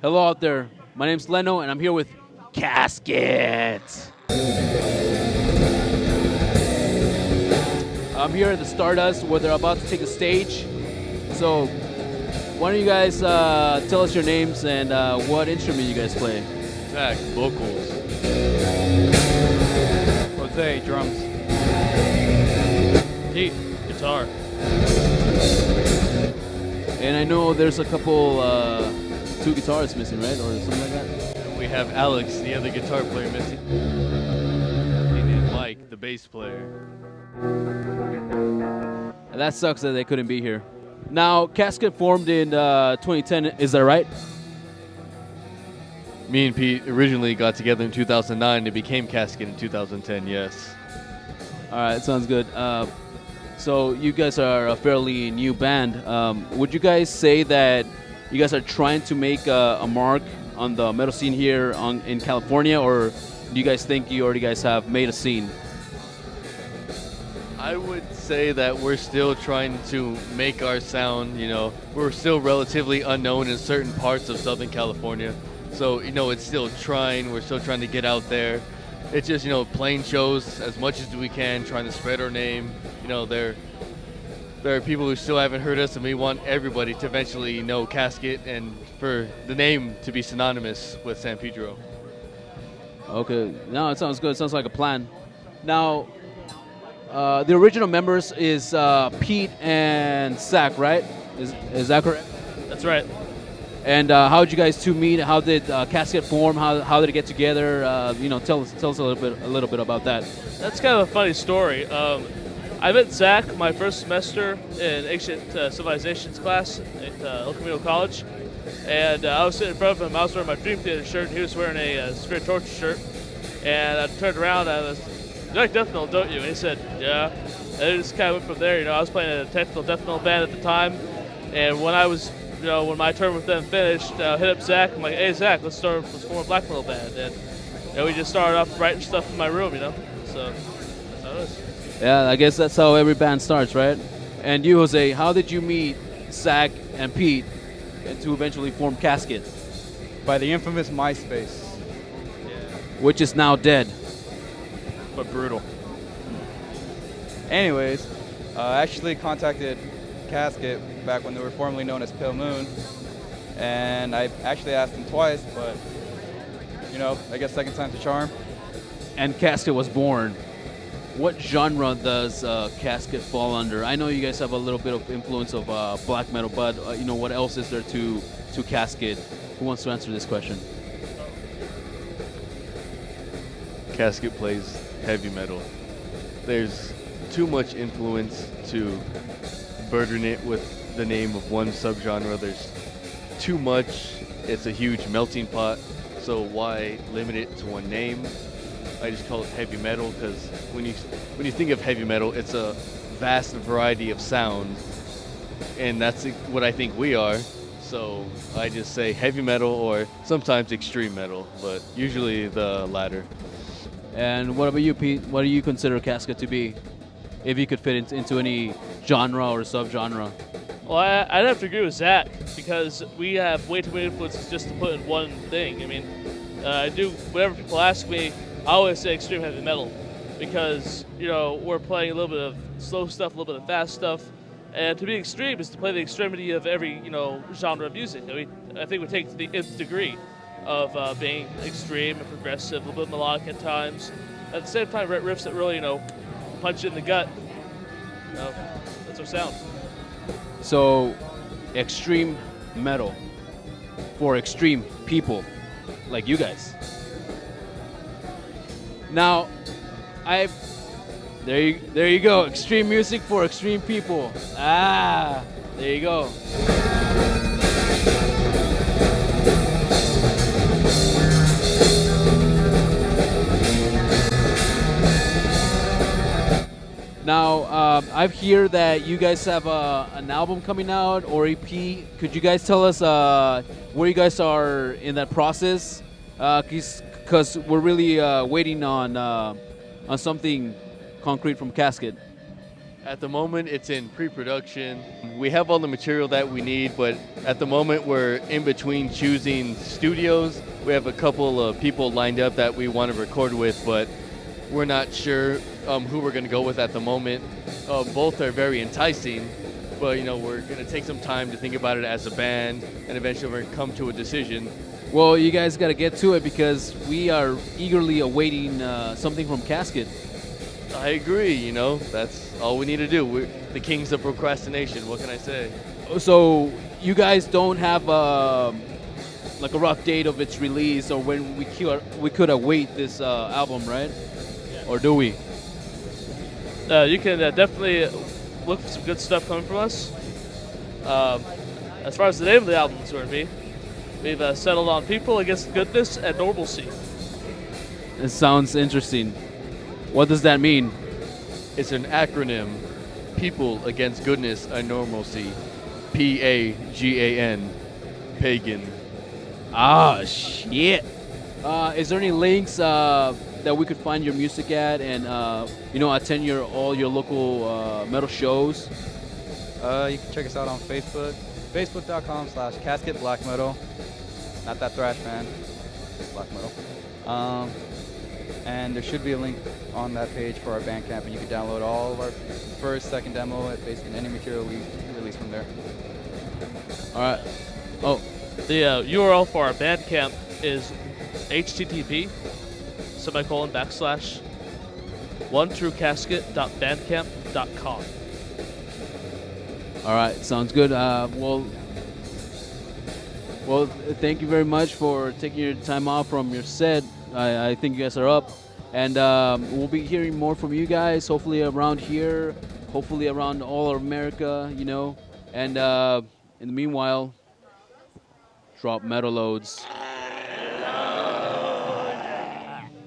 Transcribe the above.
Hello out there. My name's Leno, and I'm here with Casket. I'm here at the Stardust where they're about to take a stage. So, why don't you guys tell us your names and what instrument you guys play? Zach, vocals. Jose, drums. Pete, guitar. And I know there's a couple, 2 guitarists missing, right? Or something like that? We have Alex, the other guitar player, missing. And Mike, the bass player. And that sucks that they couldn't be here. Now, Casket formed in 2010, is that right? Me and Pete originally got together in 2009. It became Casket in 2010, yes. All right, sounds good. So you guys are a fairly new band. Would you guys say that you guys are trying to make a mark on the metal scene here in California, or do you guys think you already guys have made a scene? I would say that we're still trying to make our sound, we're still relatively unknown in certain parts of Southern California. So, it's still trying, we're still trying to get out there. It's just, playing shows as much as we can, trying to spread our name. There are people who still haven't heard us, and we want everybody to eventually know Casket and for the name to be synonymous with San Pedro. Okay, no, it sounds good. It sounds like a plan. Now, the original members is Pete and Zach, right? Is that correct? That's right. And how did you guys two meet? How did Casket form? How did it get together? Tell us a little bit about that. That's kind of a funny story. I met Zach my first semester in Ancient Civilizations class at El Camino College, and I was sitting in front of him. I was wearing my Dream Theater shirt, and he was wearing a Spirit Torture shirt. And I turned around, and I was, "You like death metal, don't you?" And he said, "Yeah." And it just kind of went from there. I was playing in a technical death metal band at the time, and when when my term with them finished, I hit up Zach. I'm like, "Hey, Zach, let's form a black metal band." And we just started off writing stuff in my room, So that's how it is. Yeah, I guess that's how every band starts, right? And you, Jose, how did you meet Zach and Pete and to eventually form Casket, By the infamous MySpace. which is now dead? But brutal. Anyways, I actually contacted Casket back when they were formerly known as Pale Moon. And I actually asked them twice, but, I guess second time's a charm. And Casket was born. What genre does Casket fall under? I know you guys have a little bit of influence of black metal, but what else is there to Casket? Who wants to answer this question? Casket plays heavy metal. There's too much influence to burden it with the name of one subgenre. There's too much. It's a huge melting pot. So why limit it to one name? I just call it heavy metal because when you think of heavy metal, it's a vast variety of sound, and that's what I think we are. So I just say heavy metal or sometimes extreme metal, but usually the latter. And what about you, Pete? What do you consider Casket to be, if you could fit into any genre or subgenre? Well, I'd have to agree with Zach because we have way too many influences just to put in one thing. I do whenever people ask me, I always say extreme heavy metal because, we're playing a little bit of slow stuff, a little bit of fast stuff. And to be extreme is to play the extremity of every, genre of music. I think we take it to the nth degree of being extreme and progressive, a little bit melodic at times. At the same time, riffs that really, punch you in the gut. That's our sound. So, extreme metal for extreme people like you guys. Now, there you go. Extreme music for extreme people. There you go. Now, I hear that you guys have an album coming out or EP. Could you guys tell us where you guys are in that process? Because we're really waiting on something concrete from Casket. At the moment, it's in pre-production. We have all the material that we need, but at the moment, we're in between choosing studios. We have a couple of people lined up that we want to record with, but we're not sure who we're going to go with at the moment. Both are very enticing, but we're going to take some time to think about it as a band, and eventually we're going to come to a decision. Well, you guys got to get to it because we are eagerly awaiting something from Casket. I agree, that's all we need to do. We're the kings of procrastination. What can I say? So you guys don't have like a rough date of its release or when we could await this album, right? Or do we? You can definitely look for some good stuff coming from us. As far as the name of the album is going to be, we've settled on People Against Goodness and Normalcy. It sounds interesting. What does that mean? It's an acronym. People Against Goodness and Normalcy. PAGAN. Pagan. Ah, shit. Is there any links that we could find your music at and attend all your local metal shows? You can check us out on Facebook, facebook.com/Casket Black Metal. Not that thrash, man. Black metal. And there should be a link on that page for our Bandcamp, and you can download all of our first, second demo, at basically any material we release from there. All right. Oh, The URL for our Bandcamp is http /1truecasket.bandcamp.com. all right. Sounds good. Well, thank you very much for taking your time off from your set. I think you guys are up. And we'll be hearing more from you guys, hopefully around here, hopefully around all of America, And in the meanwhile, drop metal loads.